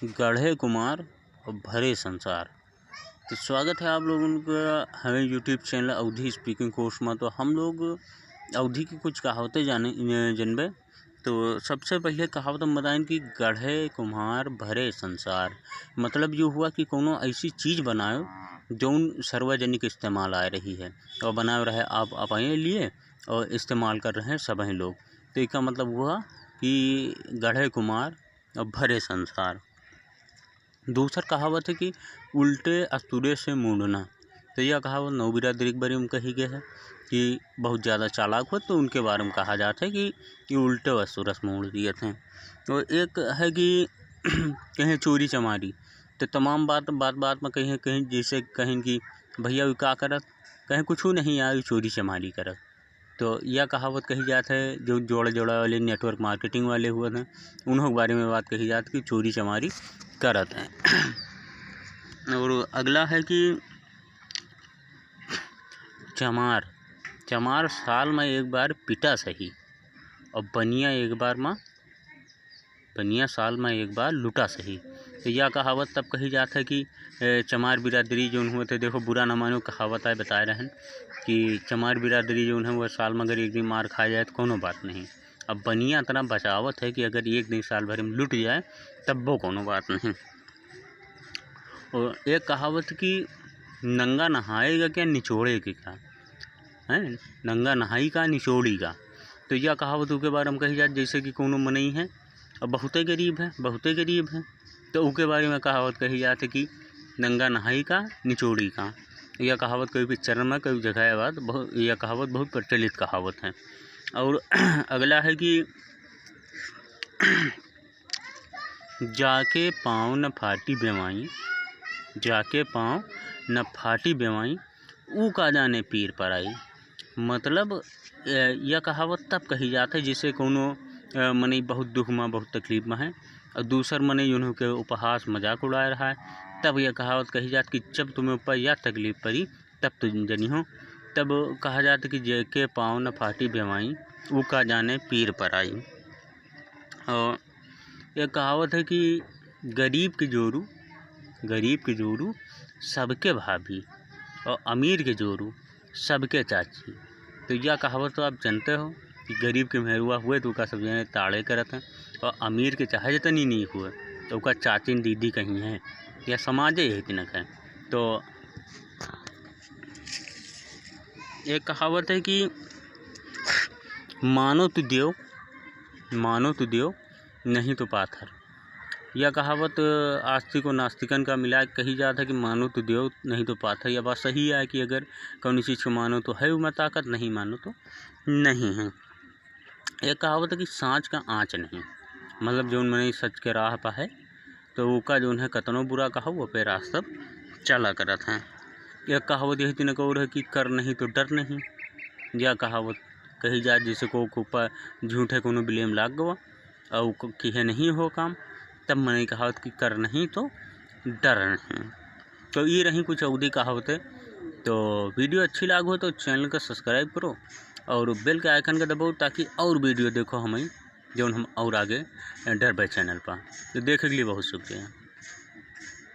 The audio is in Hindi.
गढ़े कुमार और भरे संसार। तो स्वागत है आप लोगों का हमें यूट्यूब चैनल अवधि स्पीकिंग कोर्स में। तो हम लोग अवधि की कुछ कहावतें जानबे। तो सबसे पहले कहावत हम बताएं कि गढ़े कुम्हार भरे संसार। मतलब ये हुआ कि कोनो ऐसी चीज़ बनाओ जौन सार्वजनिक इस्तेमाल आ रही है और बनाए रहे आप अपने लिए और इस्तेमाल कर रहे हैं सभी लोग। तो इसका मतलब हुआ कि गढ़े कुम्हार और भरे संसार। दूसरा कहावत है कि उल्टे अस्तूरे से मुड़ना। तो यह कहावत नौ बिरादरी के बारे में कही गई है कि बहुत ज़्यादा चालाक हो तो उनके बारे में कहा जाता है कि उल्टे अस्तूरे से मोड़ दिए थे। तो एक है कि कहीं चोरी चमारी। तो तमाम बात में कहीं जैसे कहीं कि भैया क्या करत, कहीं कुछ नहीं आया चोरी चमारी करत। तो यह कहावत कही जाती है जो जोड़ा वाले नेटवर्क मार्केटिंग वाले हुए थे उन्हों के बारे में बात कही जाती है कि चोरी चमारी करत हैं। और अगला है कि चमार साल में एक बार पिटा सही और बनिया साल में एक बार लुटा सही। तो यह कहावत तब कही जाती है कि चमार बिरादरी जो हुए थे, देखो बुरा न मानो, कहावत है बता रहे हैं कि चमार बिरादरी जो है वह साल में अगर एक दिन मार खा जाए तो कोनो बात नहीं। अब बनिया इतना बचावत है कि अगर एक दिन साल भर में लुट जाए तब वो कोनो बात नहीं। और एक कहावत कि नंगा नहाएगा क्या निचोड़ेगा क्या है, नंगा नहाई का निचोड़ी का। तो यह कहावतों के बारे में कही जाती जैसे कि कोनो मनई है और बहुते गरीब है तो उसके बारे में कहावत कही जाती कि नंगा नहाई का निचोड़ी का। यह कहावत कई पिक्चर में कई जगह बात यह कहावत बहुत प्रचलित कहावत है। और अगला है कि जाके पाँव न फाटी बेवाई ऊ का जाने पीर पर आई। मतलब यह कहावत तब कही जाती है जिसे कोनो मनई बहुत दुख में बहुत तकलीफ में है और दूसर मनई उन्हों के उपहास मजाक उड़ा रहा है, तब यह कहावत कही जाती कि जब तुम्हें ऊपर यह तकलीफ पड़ी तब तुम जनी हो। तब कहा जाता कि जेके पाँव न फाटी बेवाई ऊ का जाने पीर पर आई। और यह कहावत है कि गरीब के जोरू सबके भाभी और अमीर के जोरू सबके चाची। तो यह कहावत तो आप जानते हो कि गरीब के मेहरुआ हुए तो उसका सब जने ताड़े करते हैं और अमीर के चाहे जितनी नहीं हुए तो उसका चाची दीदी कहीं है, यह समाज यही तिनक है। तो एक कहावत है कि मानो तो देव नहीं तो पाथर। यह कहावत आस्तिक और नास्तिकन का मिला कही जाता है कि मानो तो देव नहीं तो पाथर। यह बात सही है कि अगर कौन चीज़ को मानो तो है उनमें ताकत, नहीं मानो तो नहीं है। एक कहावत है कि सांच का आँच नहीं। मतलब जो मैंने सच के राह पा है तो उसका जो है कतनो बुरा कहा वो पे रास्ता चला करत हैं। एक कहावत यही तीन और है कि कर नहीं तो डर नहीं। यह कहावत कही जाए जैसे को ऊपर झूठे कोनो ब्लेम लाग गवा और किहे नहीं हो काम, तब मैंने कहावत कि कर नहीं तो डर नहीं। तो ये रही कुछ अवधि कहावतें। तो वीडियो अच्छी लागो तो चैनल का सब्सक्राइब करो और बेल के आइकन का दबाओ ताकि और वीडियो देखो हमें जो हम और आगे डरबे चैनल पर। तो देखने के लिए बहुत शुक्रिया।